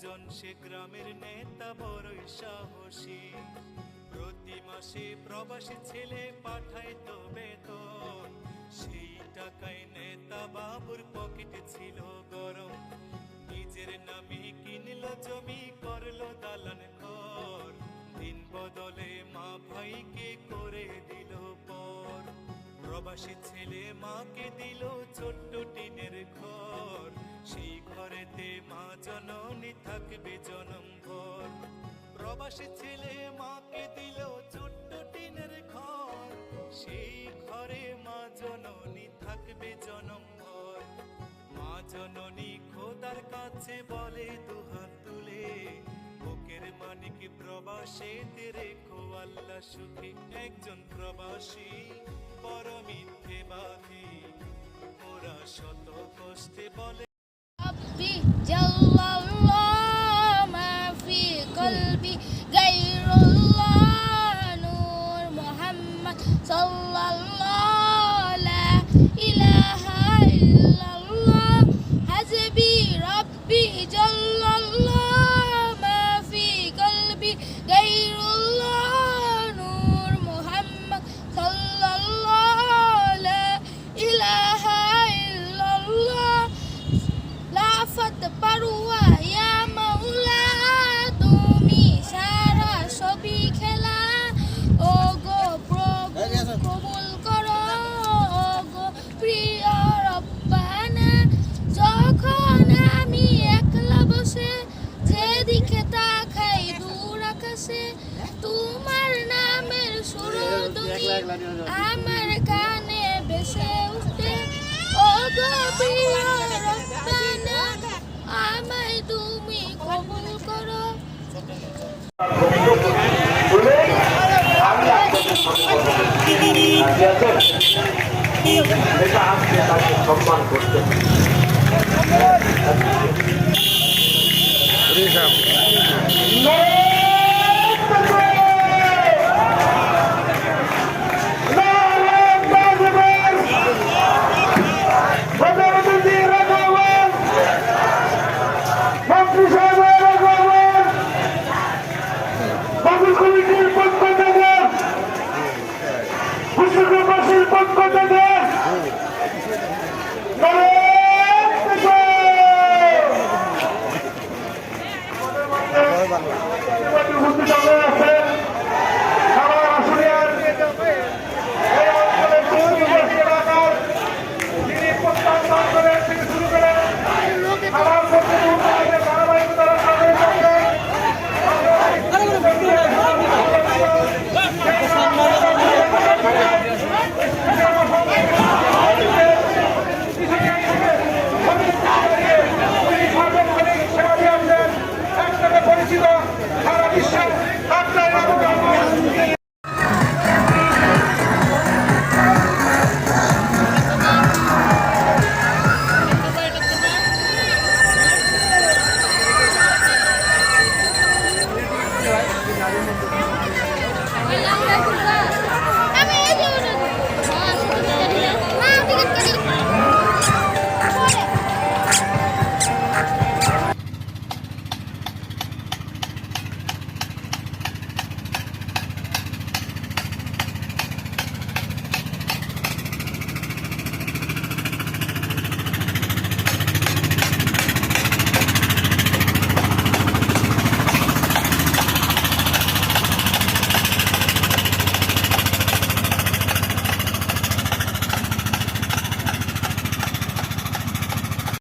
একজন সে গ্রামের নেতা বড়ই সাহসী, প্রতি মাসে প্রবাসী ছেলে পাঠাইতো বেতন, সেই টাকায় নেতা বাবুর পকেটে ছিল গরম, নিজের নামে কিনলো জমি করলো দালান ঘর, দিন বদলে মা ভাইকে করে দিল পর, প্রবাসী ছেলে মাকে দিল ছোট্ট টিনের ঘর, সেই ঘরেতে মা জননী থাকবে জনম ভর, প্রবাসী ছেলে মাকে দিল ছোট্ট টিনের ঘর, সেই ঘরে মা জননী থাকবে জনম ভর, মা জননী খোদার কাছে বলে দুহাত তুলে, বুকের মানিক প্রবাসীতে রেখো আল্লাহ সুখে, একজন প্রবাসী বড় মিথ্যেবাদী, ওরা শত কষ্টে বলে ربي جل الله ما في قلبي غير الله نور محمد صلى الله لا إله إلا الله حسبي ربي جل الله ما في قلبي غير الله نور محمد صلى الله لا إله إلا الله লাফাত পারুয়া ইয়া মাওলা, তুমি সারা সবই খেলা, ও গো প্রভু কবুল করো, ও গো প্রিয় রব্বানা, যখন আমি একলা বসে যেদিকে তাকাই দূর আকাশে, তোমার নামের সুরধ্বনি আমার কানে ভেসে উঠে, ও গো প্রিয় রব্বানা, আমায় তুমি কবুল করো। সম্মান করতে